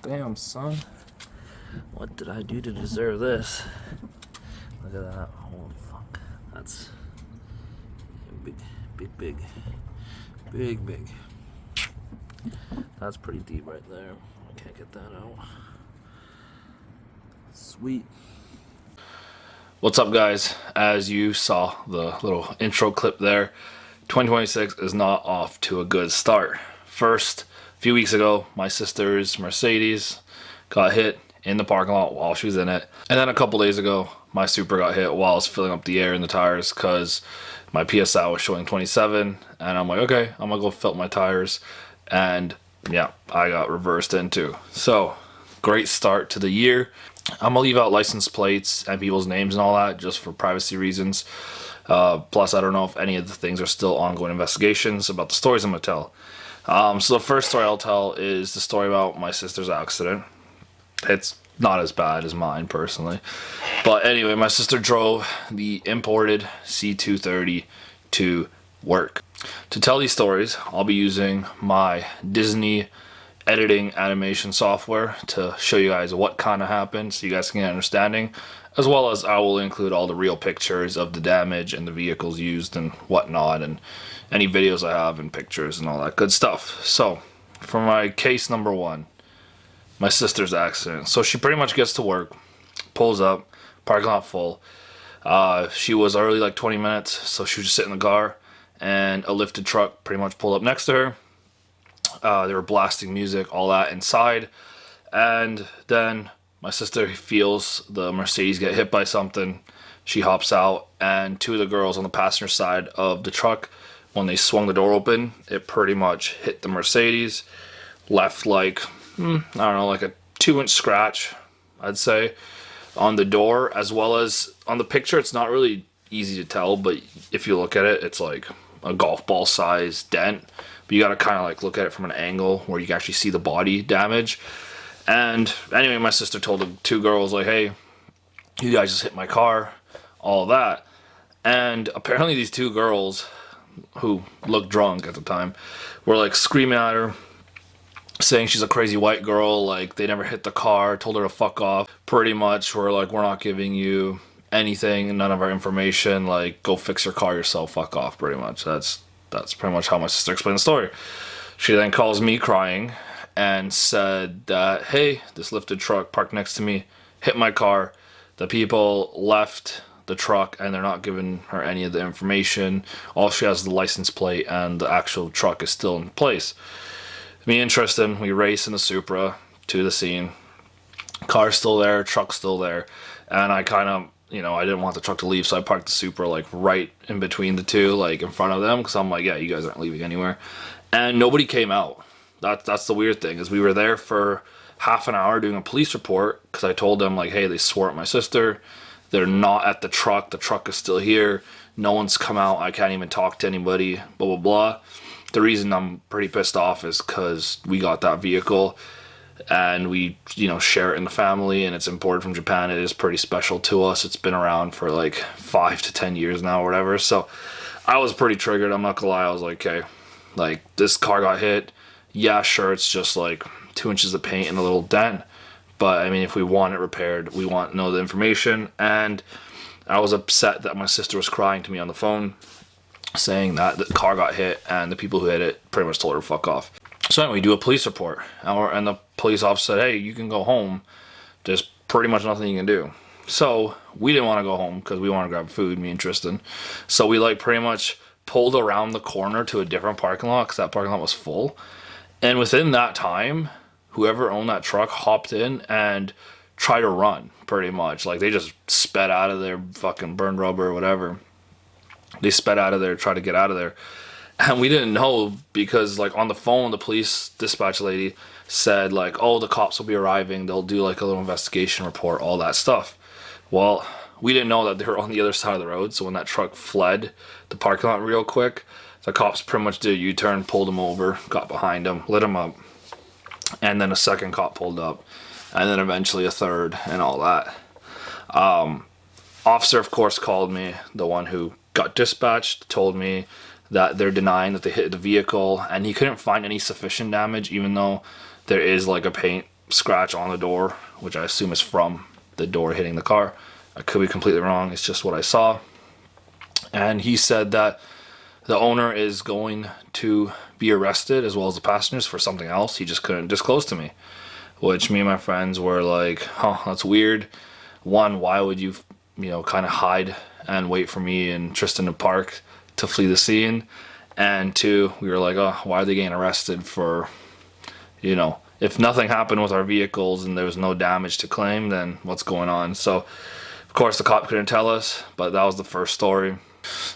Damn, son. What did I do to deserve this? Look at that. Holy fuck. That's big, big, big. Big, big. That's pretty deep right there. I can't get that out. Sweet. What's up, guys? As you saw the little intro clip there, 2026 is not off to a good start. First, a few weeks ago, my sister's Mercedes got hit in the parking lot while she was in it. And then a couple days ago, my Supra got hit while I was filling up the air in the tires because my PSI was showing 27. And I'm like, okay, I'm gonna go fill up my tires. And yeah, I got reversed into. So, great start to the year. I'm gonna leave out license plates and people's names and all that just for privacy reasons. Plus, I don't know if any of the things are still ongoing investigations about the stories I'm gonna tell. So the first story I'll tell is the story about my sister's accident. It's not as bad as mine personally, but anyway, my sister drove the imported C230 to work. To tell these stories, I'll be using my Disney editing animation software to show you guys what kind of happened so you guys can get an understanding, as well as I will include all the real pictures of the damage and the vehicles used and whatnot, and any videos I have and pictures and all that good stuff. So for my case number one, my sister's accident. So she pretty much gets to work, pulls up, parking lot full. She was early, like 20 minutes, so she was just sitting in the car, and a lifted truck pretty much pulled up next to her. They were blasting music, all that inside, and then my sister feels the Mercedes get hit by something. She hops out, and two of the girls on the passenger side of the truck, when they swung the door open, it pretty much hit the Mercedes, left like, I don't know, like a 2-inch scratch, I'd say, on the door, as well as on the picture. It's not really easy to tell, but if you look at it, it's like a golf ball size dent. But you gotta kind of like look at it from an angle where you can actually see the body damage. And anyway, my sister told the two girls, like, hey, you guys just hit my car, all that. And apparently these two girls, who looked drunk at the time, were like screaming at her, saying she's a crazy white girl, like they never hit the car, told her to fuck off. Pretty much were like, we're not giving you anything, none of our information, like go fix your car yourself, fuck off, pretty much. That's pretty much how my sister explained the story. She then calls me crying and said that, hey, this lifted truck parked next to me hit my car. The people left the truck and they're not giving her any of the information. All she has is the license plate and the actual truck is still in place. Me and Tristan, we race in the Supra to the scene. Car's still there, truck's still there. And I kind of, I didn't want the truck to leave, so I parked the Supra like right in between the two, like in front of them, because I'm like, yeah, you guys aren't leaving anywhere. And nobody came out. That's the weird thing, is we were there for half an hour doing a police report, because I told them, like, hey, they swore at my sister. They're not at the truck is still here. No one's come out, I can't even talk to anybody, blah, blah, blah. The reason I'm pretty pissed off is because we got that vehicle and we, share it in the family, and it's imported from Japan. It is pretty special to us. It's been around for like 5 to 10 years now or whatever. So I was pretty triggered. I'm not gonna lie. I was like, okay, like this car got hit. Yeah, sure. It's just like 2 inches of paint and a little dent. But I mean, if we want it repaired, we want to know the information. And I was upset that my sister was crying to me on the phone, saying that the car got hit and the people who hit it pretty much told her to fuck off. So anyway, we do a police report, and the police officer said, hey, you can go home. There's pretty much nothing you can do. So we didn't want to go home because we want to grab food, me and Tristan. So we like pretty much pulled around the corner to a different parking lot because that parking lot was full. And within that time, whoever owned that truck hopped in and tried to run, pretty much. Like they just sped out of there, fucking burned rubber or whatever. They sped out of there, tried to get out of there. And we didn't know because, like, on the phone, the police dispatch lady said, like, oh, the cops will be arriving. They'll do, like, a little investigation report, all that stuff. Well, we didn't know that they were on the other side of the road. So when that truck fled the parking lot real quick, the cops pretty much did a U-turn, pulled him over, got behind him, lit him up. And then a second cop pulled up. And then eventually a third and all that. Officer, of course, called me, the one who got dispatched, told me that they're denying that they hit the vehicle, and he couldn't find any sufficient damage, even though there is like a paint scratch on the door, which I assume is from the door hitting the car. I could be completely wrong. It's just what I saw. And he said that the owner is going to be arrested as well as the passengers for something else he just couldn't disclose to me. Which me and my friends were like, huh, that's weird. One, why would you, kind of hide and wait for me and Tristan to park to flee the scene? And two, we were like, oh, why are they getting arrested for, if nothing happened with our vehicles and there was no damage to claim, then what's going on? So, of course, the cop couldn't tell us, but that was the first story.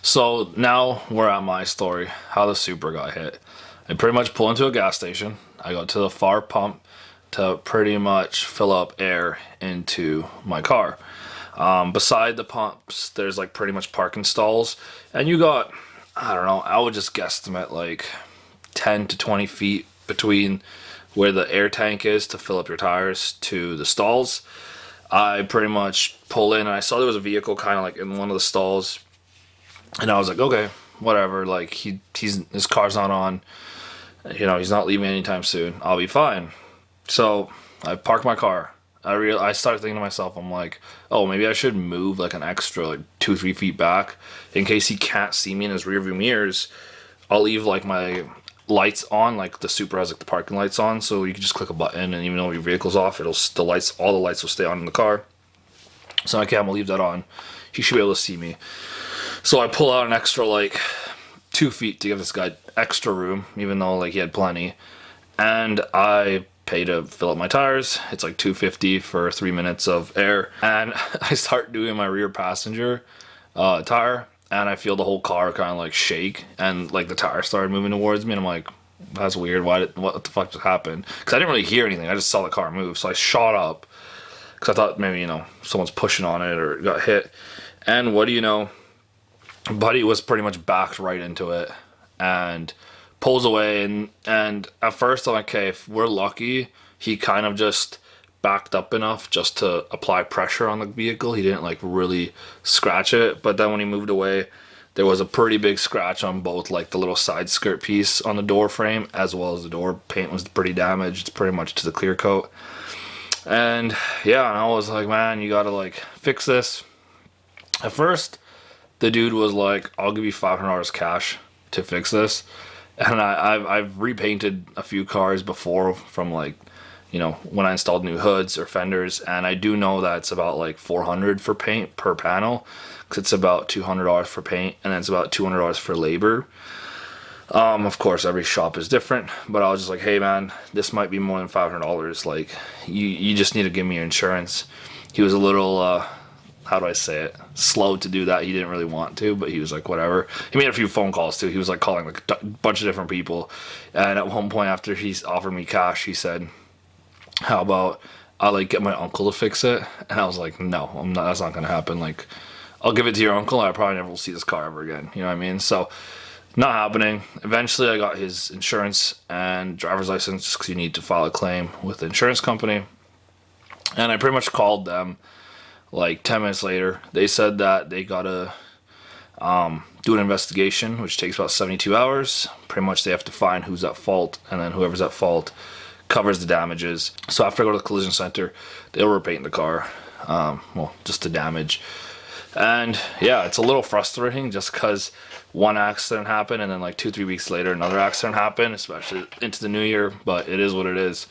So now we're at my story, how the Supra got hit. I pretty much pulled into a gas station. I got to the far pump to pretty much fill up air into my car. Beside the pumps, there's like pretty much parking stalls, and you got, I don't know, I would just guesstimate like 10 to 20 feet between where the air tank is to fill up your tires to the stalls. I pretty much pull in and I saw there was a vehicle kind of like in one of the stalls, and I was like, okay, whatever, like his car's not on, he's not leaving anytime soon, I'll be fine. So I parked my car. I started thinking to myself, I'm like, oh, maybe I should move like an extra like 2-3 feet back in case he can't see me in his rearview mirrors. I'll leave like my lights on, like the Supra has like the parking lights on, so you can just click a button and even though your vehicle's off, all the lights will stay on in the car. So okay, I'm gonna leave that on. He should be able to see me. So I pull out an extra like 2 feet to give this guy extra room, even though like he had plenty, and I pay to fill up my tires. It's like $2.50 for 3 minutes of air, and I start doing my rear passenger tire, and I feel the whole car kind of like shake, and like the tire started moving towards me, and I'm like, that's weird. What the fuck just happened? Because I didn't really hear anything. I just saw the car move, so I shot up because I thought maybe someone's pushing on it or got hit. And what do you know? Buddy was pretty much backed right into it and pulls away, and at first I'm like, okay, if we're lucky, he kind of just backed up enough just to apply pressure on the vehicle. He didn't like really scratch it, but then when he moved away, there was a pretty big scratch on both like the little side skirt piece on the door frame as well as the door paint was pretty damaged. It's pretty much to the clear coat. And yeah, and I was like, man, you gotta like fix this. At first the dude was like, I'll give you $500 cash to fix this. And I've repainted a few cars before from like, when I installed new hoods or fenders, and I do know that it's about like $400 for paint per panel, because it's about $200 for paint, and then it's about $200 for labor. Of course, every shop is different, but I was just like, hey man, this might be more than $500. Like, you just need to give me your insurance. He was a little, how do I say it, slow to do that. He didn't really want to, but he was like, whatever. He made a few phone calls too. He was like calling like a bunch of different people, and at one point after he's offered me cash, he said, how about I like get my uncle to fix it? And I was like, no, I'm not, that's not gonna happen. Like, I'll give it to your uncle, I probably never will see this car ever again, you know what I mean? So not happening. Eventually I got his insurance and driver's license, just because you need to file a claim with the insurance company, and I pretty much called them like 10 minutes later. They said that they gotta do an investigation, which takes about 72 hours. Pretty much they have to find who's at fault, and then whoever's at fault covers the damages. So after I go to the collision center, they'll repaint the car, just the damage. And yeah, it's a little frustrating just because one accident happened and then like 2-3 weeks later another accident happened, especially into the new year, but it is what it is.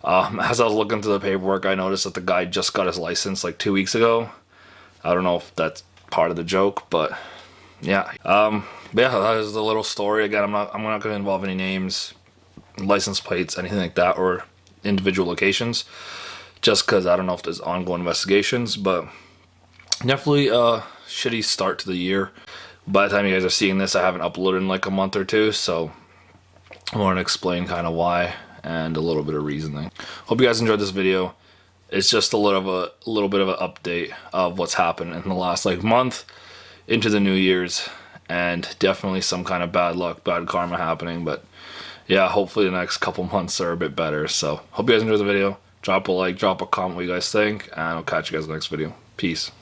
As I was looking through the paperwork, I noticed that the guy just got his license like 2 weeks ago. I don't know if that's part of the joke, but yeah. That is the little story. Again, I'm not going to involve any names, license plates, anything like that, or individual locations, just because I don't know if there's ongoing investigations. But definitely a shitty start to the year. By the time you guys are seeing this, I haven't uploaded in like a month or two, so I want to explain kind of why and a little bit of reasoning. Hope you guys enjoyed this video. It's just a little bit of an update of what's happened in the last like month into the New Year's, and definitely some kind of bad luck, bad karma happening. But yeah, hopefully the next couple months are a bit better. So hope you guys enjoyed the video. Drop a like, drop a comment what you guys think, and I'll catch you guys in the next video. Peace.